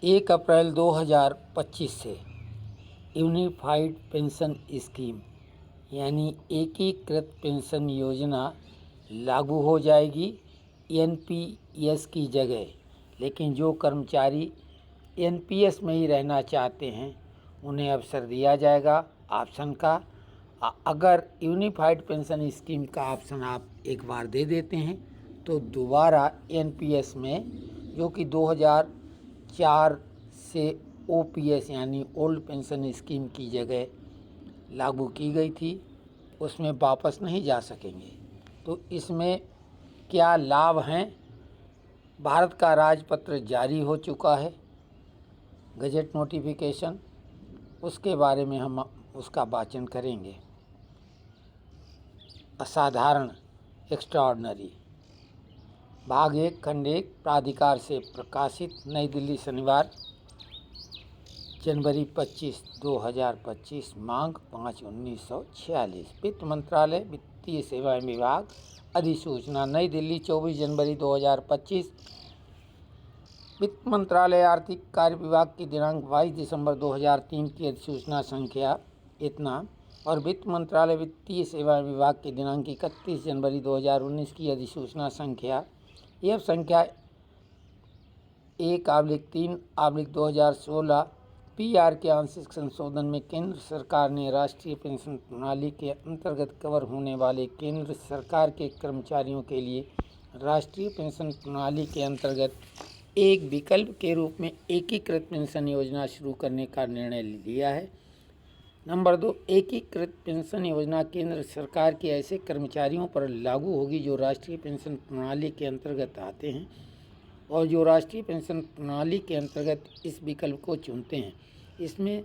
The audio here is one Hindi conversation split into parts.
1 अप्रैल 2025 से यूनिफाइड पेंशन स्कीम यानी एकीकृत पेंशन योजना लागू हो जाएगी एनपीएस की जगह। लेकिन जो कर्मचारी एनपीएस में ही रहना चाहते हैं उन्हें अवसर दिया जाएगा ऑप्शन का। अगर यूनिफाइड पेंशन स्कीम का ऑप्शन आप एक बार दे देते हैं तो दोबारा एनपीएस में, जो कि 2004 से ओपीएस यानी ओल्ड पेंशन स्कीम की जगह लागू की गई थी, उसमें वापस नहीं जा सकेंगे। तो इसमें क्या लाभ हैं? भारत का राजपत्र जारी हो चुका है, गजट नोटिफिकेशन, उसके बारे में हम उसका वाचन करेंगे। असाधारण एक्स्ट्राऑर्डिनरी, भाग 1 खंड 1 प्राधिकार से प्रकाशित, नई दिल्ली, शनिवार जनवरी 25, 2025, मांग 5/1946। वित्त मंत्रालय वित्तीय सेवाएं विभाग अधिसूचना, नई दिल्ली 24 जनवरी 2025। वित्त मंत्रालय आर्थिक कार्य विभाग की दिनांक 22 दिसंबर 2003 की अधिसूचना संख्या इतना, और वित्त मंत्रालय वित्तीय सेवाएं विभाग की दिनांक 31 जनवरी 2019 की अधिसूचना संख्या यह संख्या 1/3/2016 पीआर के आंशिक संशोधन में केंद्र सरकार ने राष्ट्रीय पेंशन प्रणाली के अंतर्गत कवर होने वाले केंद्र सरकार के कर्मचारियों के लिए राष्ट्रीय पेंशन प्रणाली के अंतर्गत एक विकल्प के रूप में एकीकृत पेंशन योजना शुरू करने का निर्णय लिया है। नंबर 2, एकीकृत पेंशन योजना केंद्र सरकार के ऐसे कर्मचारियों पर लागू होगी जो राष्ट्रीय पेंशन प्रणाली के अंतर्गत आते हैं और जो राष्ट्रीय पेंशन प्रणाली के अंतर्गत इस विकल्प को चुनते हैं। इसमें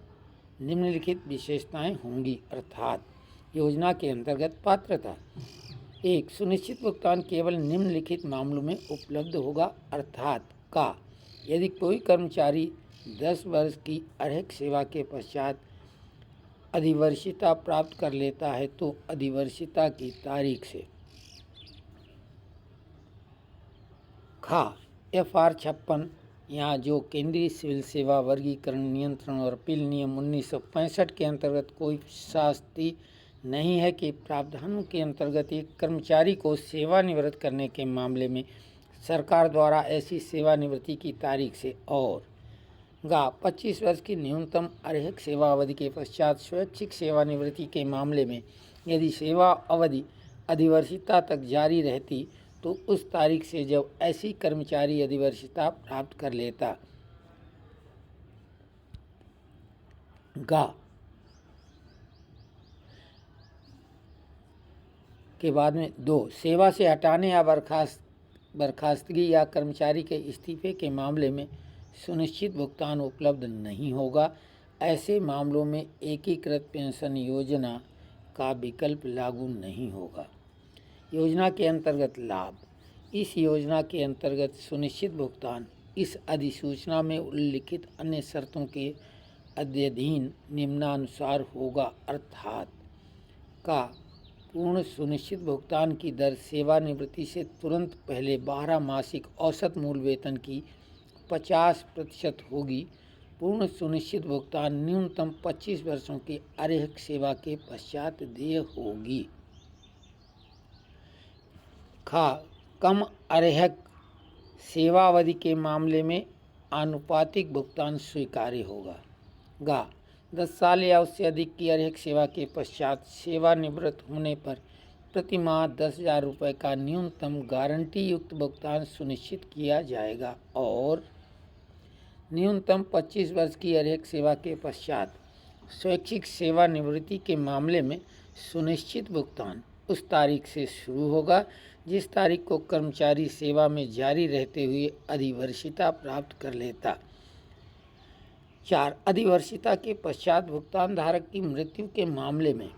निम्नलिखित विशेषताएं होंगी, अर्थात योजना के अंतर्गत पात्रता। 1, सुनिश्चित भुगतान केवल निम्नलिखित मामलों में उपलब्ध होगा, अर्थात का यदि कोई कर्मचारी 10 वर्ष की अर्हक सेवा के पश्चात अधिवर्षिता प्राप्त कर लेता है तो अधिवर्षिता की तारीख से खा FR 56 यहाँ जो केंद्रीय सिविल सेवा वर्गीकरण नियंत्रण और अपील नियम 1965 के अंतर्गत कोई शास्ति नहीं है कि प्रावधानों के अंतर्गत एक कर्मचारी को सेवानिवृत्त करने के मामले में सरकार द्वारा ऐसी सेवानिवृत्ति की तारीख से, और 25 वर्ष की न्यूनतम अर्हक सेवा अवधि के पश्चात स्वैच्छिक सेवानिवृत्ति के मामले में यदि सेवा अवधि अधिवर्षिता तक जारी रहती तो उस तारीख से जब ऐसी कर्मचारी अधिवर्षिता प्राप्त कर लेता। के बाद में 2, सेवा से हटाने या बर्खास्तगी या कर्मचारी के इस्तीफे के मामले में सुनिश्चित भुगतान उपलब्ध नहीं होगा। ऐसे मामलों में एकीकृत पेंशन योजना का विकल्प लागू नहीं होगा। योजना के अंतर्गत लाभ, इस योजना के अंतर्गत सुनिश्चित भुगतान इस अधिसूचना में उल्लिखित अन्य शर्तों के अधीन निम्नानुसार होगा, अर्थात का पूर्ण सुनिश्चित भुगतान की दर सेवानिवृत्ति से तुरंत पहले 12 मासिक औसत मूल वेतन की 50% होगी। पूर्ण सुनिश्चित भुगतान न्यूनतम 25 वर्षों की अर्हक सेवा के पश्चात देय होगी। कम अर्हक सेवावधि के मामले में आनुपातिक भुगतान स्वीकार्य होगा। 10 साल या उससे अधिक की अर्हक सेवा के पश्चात सेवानिवृत्त होने पर प्रति माह 10,000 रुपये का न्यूनतम गारंटी युक्त भुगतान सुनिश्चित किया जाएगा, और न्यूनतम 25 वर्ष की अर्हक सेवा के पश्चात स्वैच्छिक सेवानिवृत्ति के मामले में सुनिश्चित भुगतान उस तारीख से शुरू होगा जिस तारीख को कर्मचारी सेवा में जारी रहते हुए अधिवर्षिता प्राप्त कर लेता। 4, अधिवर्षिता के पश्चात भुगतान धारक की मृत्यु के मामले में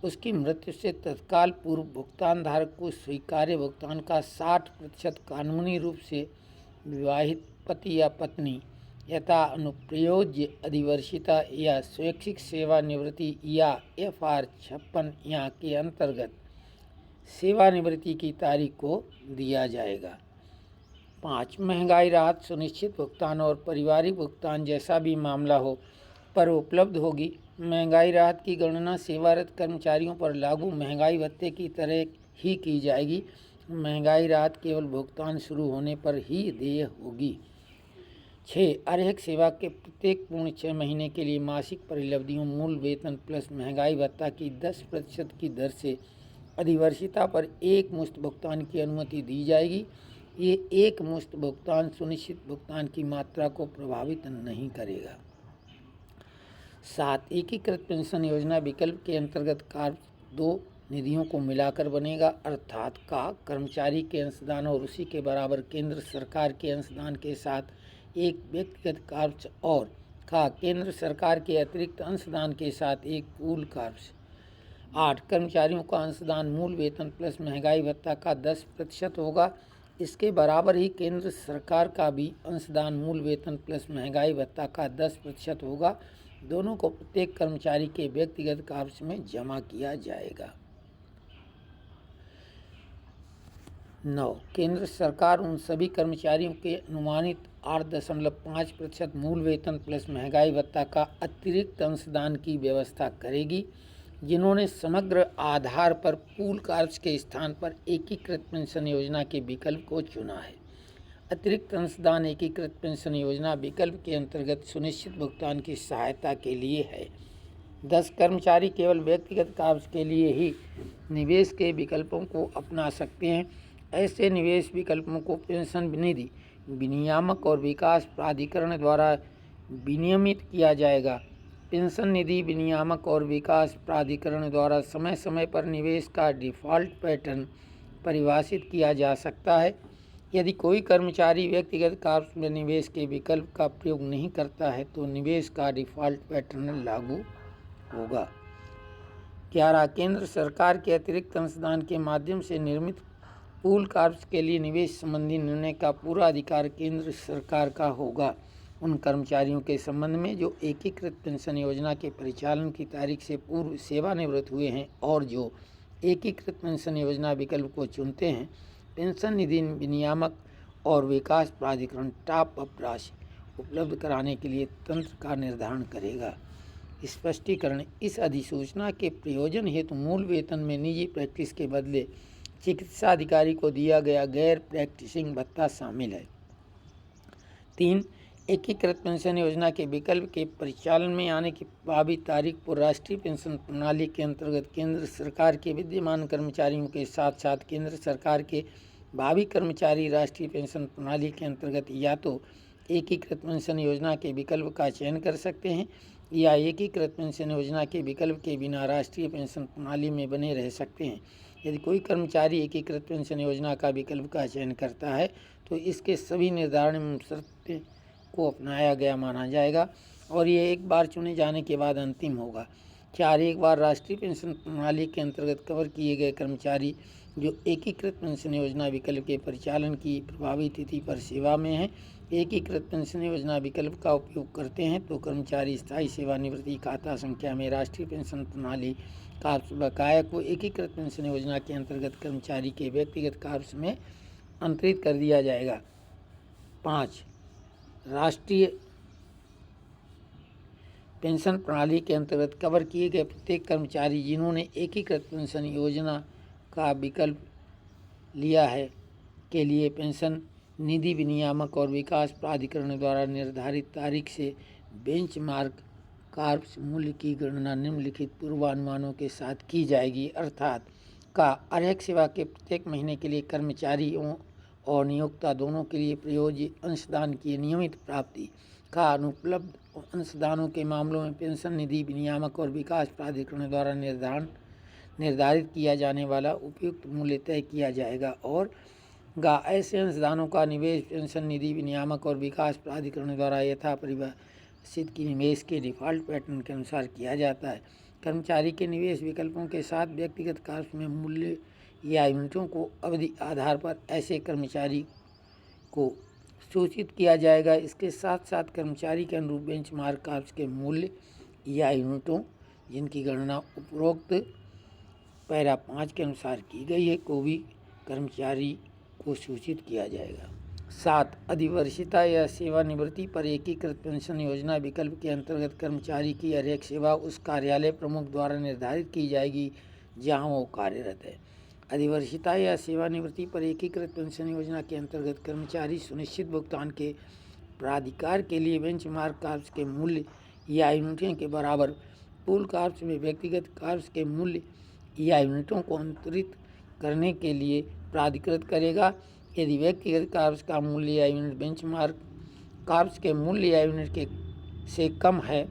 उसकी मृत्यु से तत्काल पूर्व भुगतान धारक को स्वीकार्य भुगतान का 60% कानूनी रूप से विवाहित पति या पत्नी यथा अनुप्रयोज्य अधिवर्षिता या स्वैच्छिक सेवानिवृत्ति या FR 56 यहाँ के अंतर्गत सेवानिवृत्ति की तारीख को दिया जाएगा। 5 महंगाई राहत सुनिश्चित भुगतान और पारिवारिक भुगतान जैसा भी मामला हो पर उपलब्ध होगी। महंगाई राहत की गणना सेवारत कर्मचारियों पर लागू महंगाई भत्ते की तरह ही की जाएगी। महंगाई राहत केवल भुगतान शुरू होने पर ही देय होगी। 6 अर्हक सेवा के प्रत्येक पूर्ण 6 महीने के लिए मासिक परिलब्धियों मूल वेतन प्लस महंगाई भत्ता की 10% की दर से अधिवर्षिता पर एक मुश्त भुगतान की अनुमति दी जाएगी। ये एक मुश्त भुगतान सुनिश्चित भुगतान की मात्रा को प्रभावित नहीं करेगा। 7 एकीकृत पेंशन योजना विकल्प के अंतर्गत कार्य 2 निधियों को मिलाकर बनेगा, अर्थात का कर्मचारी के अंशदान और उसी के बराबर केंद्र सरकार के अंशदान के साथ एक व्यक्तिगत कार्य और का केंद्र सरकार के अतिरिक्त अंशदान के साथ एक पूल कार्य। 8 कर्मचारियों का अंशदान मूल वेतन प्लस महंगाई भत्ता का 10% होगा। इसके बराबर ही केंद्र सरकार का भी अंशदान मूल वेतन प्लस महंगाई भत्ता का 10% होगा। दोनों को प्रत्येक कर्मचारी के व्यक्तिगत कार्य में जमा किया जाएगा। 9 केंद्र सरकार उन सभी कर्मचारियों के अनुमानित 8.5% मूल वेतन प्लस महंगाई भत्ता का अतिरिक्त अंशदान की व्यवस्था करेगी जिन्होंने समग्र आधार पर पूल कार्य के स्थान पर एकीकृत पेंशन योजना के विकल्प को चुना है। अतिरिक्त अंशदान एकीकृत पेंशन योजना विकल्प के अंतर्गत सुनिश्चित भुगतान की सहायता के लिए है। 10 कर्मचारी केवल व्यक्तिगत कार्य के लिए ही निवेश के विकल्पों को अपना सकते हैं। ऐसे निवेश विकल्पों को पेंशन निधि विनियामक और विकास प्राधिकरण द्वारा विनियमित किया जाएगा। पेंशन निधि विनियामक और विकास प्राधिकरण द्वारा समय समय पर निवेश का डिफ़ॉल्ट पैटर्न परिभाषित किया जा सकता है। यदि कोई कर्मचारी व्यक्तिगत कार्य में निवेश के विकल्प का प्रयोग नहीं करता है तो निवेश का डिफ़ॉल्ट पैटर्न लागू होगा। 11 केंद्र सरकार के अतिरिक्त अंशदान के माध्यम से निर्मित पूल कार्य के लिए निवेश संबंधी निर्णय का पूरा अधिकार केंद्र सरकार का होगा। उन कर्मचारियों के संबंध में जो एकीकृत पेंशन योजना के परिचालन की तारीख से पूर्व सेवानिवृत्त हुए हैं और जो एकीकृत पेंशन योजना विकल्प को चुनते हैं, पेंशन निधि विनियामक और विकास प्राधिकरण टॉप अप राशि उपलब्ध कराने के लिए तंत्र का निर्धारण करेगा। स्पष्टीकरण: इस अधिसूचना के प्रयोजन हेतु मूल वेतन में निजी प्रैक्टिस के बदले चिकित्सा अधिकारी को दिया गया गैर प्रैक्टिसिंग भत्ता शामिल है। 3 एकीकृत पेंशन योजना के विकल्प के परिचालन में आने की प्रभावी तारीख पर राष्ट्रीय पेंशन प्रणाली के अंतर्गत केंद्र सरकार के विद्यमान कर्मचारियों के साथ साथ केंद्र सरकार के भावी कर्मचारी राष्ट्रीय पेंशन प्रणाली के अंतर्गत या तो एकीकृत पेंशन योजना के विकल्प का चयन कर सकते हैं या एकीकृत पेंशन योजना के विकल्प के बिना राष्ट्रीय पेंशन प्रणाली में बने रह सकते हैं। यदि कोई कर्मचारी एकीकृत पेंशन योजना का विकल्प का चयन करता है तो इसके सभी निर्धारण शर्तें को अपनाया गया माना जाएगा और ये एक बार चुने जाने के बाद अंतिम होगा। 4 एक बार राष्ट्रीय पेंशन प्रणाली के अंतर्गत कवर किए गए कर्मचारी जो एकीकृत पेंशन योजना विकल्प के परिचालन की प्रभावी तिथि पर सेवा में हैं, एकीकृत पेंशन योजना विकल्प का उपयोग करते हैं तो कर्मचारी स्थायी सेवानिवृत्ति खाता संख्या में राष्ट्रीय पेंशन प्रणाली का बकाया को एकीकृत पेंशन योजना के अंतर्गत कर्मचारी के व्यक्तिगत कार्य में अंतरित कर दिया जाएगा। 5 राष्ट्रीय पेंशन प्रणाली के अंतर्गत कवर किए गए प्रत्येक कर्मचारी जिन्होंने एकीकृत पेंशन योजना का विकल्प लिया है के लिए पेंशन निधि विनियामक और विकास प्राधिकरण द्वारा निर्धारित तारीख से बेंचमार्क कार्य मूल्य की गणना निम्नलिखित पूर्वानुमानों के साथ की जाएगी, अर्थात का अर्हक सेवा के प्रत्येक महीने के लिए कर्मचारियों और नियोक्ता दोनों के लिए प्रयोज्य अंशदान की नियमित प्राप्ति का अनुपलब्ध अंशदानों के मामलों में पेंशन निधि विनियामक और विकास प्राधिकरण द्वारा निर्धारित किया जाने वाला उपयुक्त मूल्य तय किया जाएगा और ऐसे अंशदानों का निवेश पेंशन निधि विनियामक और विकास प्राधिकरण द्वारा यथा परिभाषित की निवेश के डिफ़ॉल्ट पैटर्न के अनुसार किया जाता है। कर्मचारी के निवेश विकल्पों के साथ व्यक्तिगत कार्य में मूल्य या यूनिटों को अवधि आधार पर ऐसे कर्मचारी को सूचित किया जाएगा। इसके साथ साथ कर्मचारी के अनुरूप बेंचमार्क कार्य के मूल्य या यूनिटों जिनकी गणना उपरोक्त पैरा 5 के अनुसार की गई है को भी कर्मचारी को सूचित किया जाएगा। 7. अधिवर्षिता या सेवानिवृत्ति पर एकीकृत पेंशन योजना विकल्प के अंतर्गत कर्मचारी की अर्हक सेवा उस कार्यालय प्रमुख द्वारा निर्धारित की जाएगी जहां वो कार्यरत है। अधिवर्षिता या सेवानिवृत्ति पर एकीकृत पेंशन योजना के अंतर्गत कर्मचारी सुनिश्चित भुगतान के प्राधिकार के लिए बेंचमार्क कार्ब्स के मूल्य या यूनिटों के बराबर पूल कार्ब्स में व्यक्तिगत कार्ब्स के मूल्य या यूनिटों को अंतरित करने के लिए प्राधिकृत करेगा। यदि व्यक्तिगत कार्ब्स का मूल्य या यूनिट बेंचमार्क कार्ब्स के मूल्य या यूनिट के से कम है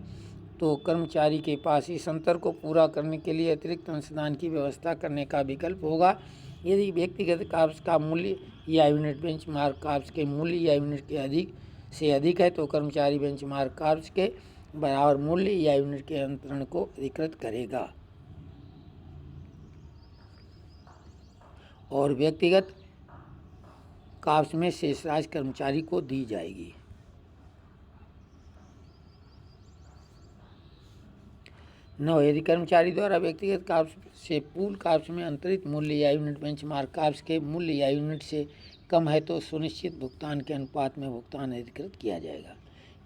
तो कर्मचारी के पास इस अंतर को पूरा करने के लिए अतिरिक्त अंशदान की व्यवस्था करने का विकल्प होगा। यदि व्यक्तिगत कार्ब्स का मूल्य या यूनिट बेंचमार्क कार्ब्स के मूल्य या यूनिट के अधिक है तो कर्मचारी बेंचमार्क कार्ब्स के बराबर मूल्य या यूनिट के अंतरण को अधिकृत करेगा और व्यक्तिगत कार्ब्स में शेष राशि कर्मचारी को दी जाएगी। 9. यदि कर्मचारी द्वारा व्यक्तिगत कार्ब्स से पूल कार्ब्स में अंतरित मूल्य या यूनिट बेंचमार्क कार्ब्स के मूल्य या यूनिट से कम है तो सुनिश्चित भुगतान के अनुपात में भुगतान अधिकृत किया जाएगा।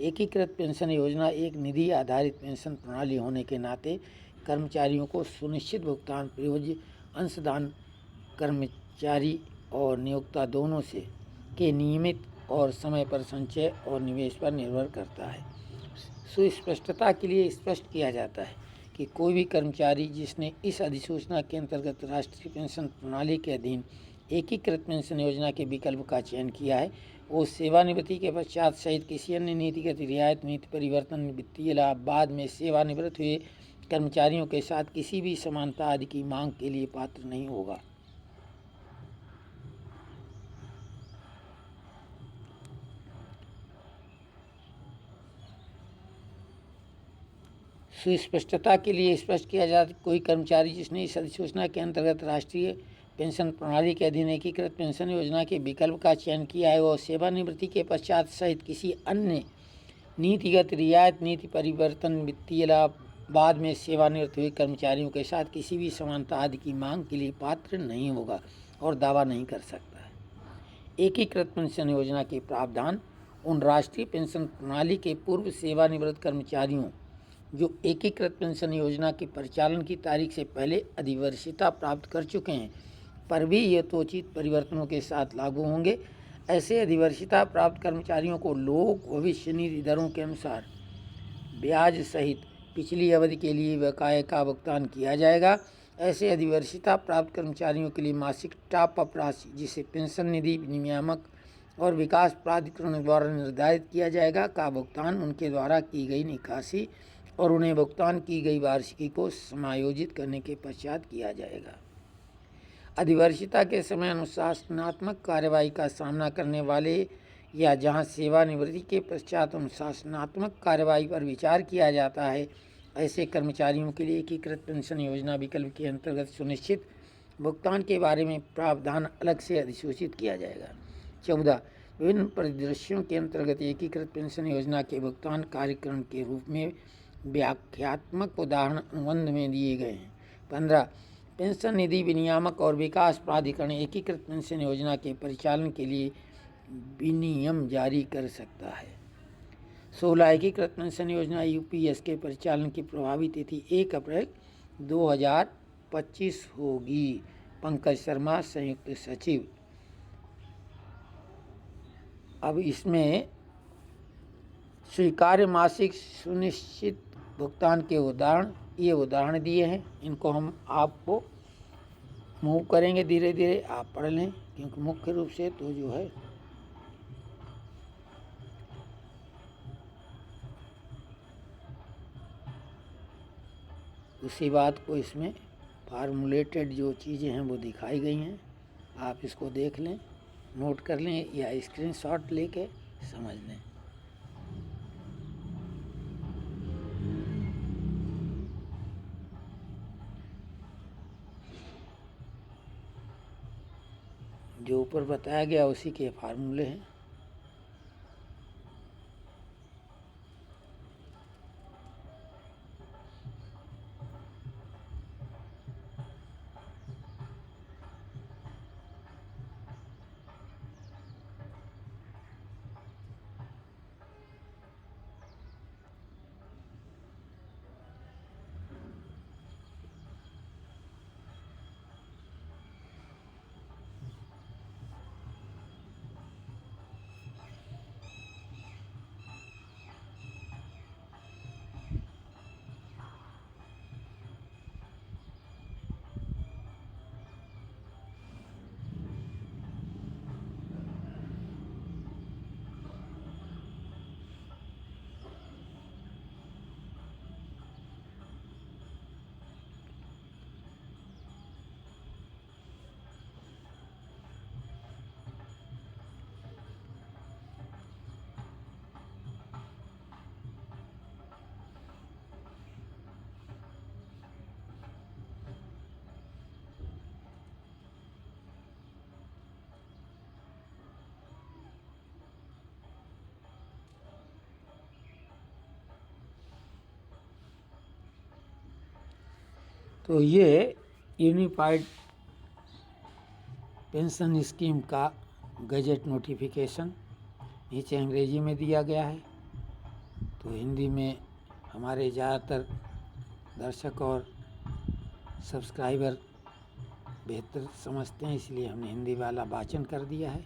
एकीकृत पेंशन योजना एक निधि आधारित पेंशन प्रणाली होने के नाते कर्मचारियों को सुनिश्चित भुगतान प्रयोज्य अंशदान कर्मचारी और नियोक्ता दोनों से के नियमित और समय पर संचय और निवेश पर निर्भर करता है। सुस्पष्टता के लिए स्पष्ट किया जाता है कि कोई भी कर्मचारी जिसने इस अधिसूचना के अंतर्गत राष्ट्रीय पेंशन प्रणाली के अधीन एकीकृत पेंशन योजना के विकल्प का चयन किया है वो सेवानिवृत्ति के पश्चात सहित किसी अन्य नीतिगत रियायत, नीति परिवर्तन, वित्तीय लाभ, बाद में सेवानिवृत्त हुए कर्मचारियों के साथ किसी भी समानता आदि की मांग के लिए पात्र नहीं होगा। सुस्पष्टता के लिए स्पष्ट किया जाता है कोई कर्मचारी जिसने इस अधिसूचना के अंतर्गत राष्ट्रीय पेंशन प्रणाली के अधीन एकीकृत पेंशन योजना के विकल्प का चयन किया है वो सेवानिवृत्ति के पश्चात सहित किसी अन्य नीतिगत रियायत, नीति परिवर्तन, वित्तीय लाभ, बाद में सेवानिवृत्त हुए कर्मचारियों के साथ किसी भी समानता आदि की मांग के लिए पात्र नहीं होगा और दावा नहीं कर सकता है। एकीकृत पेंशन योजना के प्रावधान उन राष्ट्रीय पेंशन प्रणाली के पूर्व सेवानिवृत्त कर्मचारियों जो एकीकृत पेंशन योजना के परिचालन की तारीख से पहले अधिवर्षिता प्राप्त कर चुके हैं पर भी यथोचित परिवर्तनों के साथ लागू होंगे। ऐसे अधिवर्षिता प्राप्त कर्मचारियों को लोक भविष्य निधि दरों के अनुसार ब्याज सहित पिछली अवधि के लिए बकाये का भुगतान किया जाएगा। ऐसे अधिवर्षिता प्राप्त कर्मचारियों के लिए मासिक टॉप अप राशि जिसे पेंशन निधि नियामक और विकास प्राधिकरण द्वारा निर्धारित किया जाएगा का भुगतान उनके द्वारा की गई निकासी और उन्हें भुगतान की गई वार्षिकी को समायोजित करने के पश्चात किया जाएगा। अधिवर्षिता के समय अनुशासनात्मक कार्यवाही का सामना करने वाले या जहां सेवानिवृत्ति के पश्चात अनुशासनात्मक कार्यवाही पर विचार किया जाता है ऐसे कर्मचारियों के लिए एकीकृत पेंशन योजना विकल्प के अंतर्गत सुनिश्चित भुगतान के बारे में प्रावधान अलग से अधिसूचित किया जाएगा। 14. विभिन्न परिदृश्यों के अंतर्गत एकीकृत पेंशन योजना के भुगतान कार्यक्रम के रूप में व्याख्यात्मक उदाहरण अनुबंध में दिए गए हैं। 15. पेंशन निधि विनियामक और विकास प्राधिकरण एकीकृत पेंशन योजना के परिचालन के लिए विनियम जारी कर सकता है। 16. एकीकृत पेंशन योजना यूपीएस के परिचालन की प्रभावी तिथि 1 अप्रैल 2025 होगी। पंकज शर्मा, संयुक्त सचिव। अब इसमें स्वीकार्य मासिक सुनिश्चित भुगतान के ये उदाहरण दिए हैं। इनको हम आपको मूव करेंगे धीरे धीरे, आप पढ़ लें क्योंकि मुख्य रूप से तो जो है उसी बात को इसमें फार्मूलेटेड जो चीज़ें हैं वो दिखाई गई हैं। आप इसको देख लें, नोट कर लें या स्क्रीनशॉट लेके समझ लें। जो ऊपर बताया गया उसी के फार्मूले हैं। तो ये यूनिफाइड पेंशन स्कीम का गजट नोटिफिकेशन नीचे अंग्रेजी में दिया गया है। तो हिंदी में हमारे ज़्यादातर दर्शक और सब्सक्राइबर बेहतर समझते हैं, इसलिए हमने हिंदी वाला वाचन कर दिया है।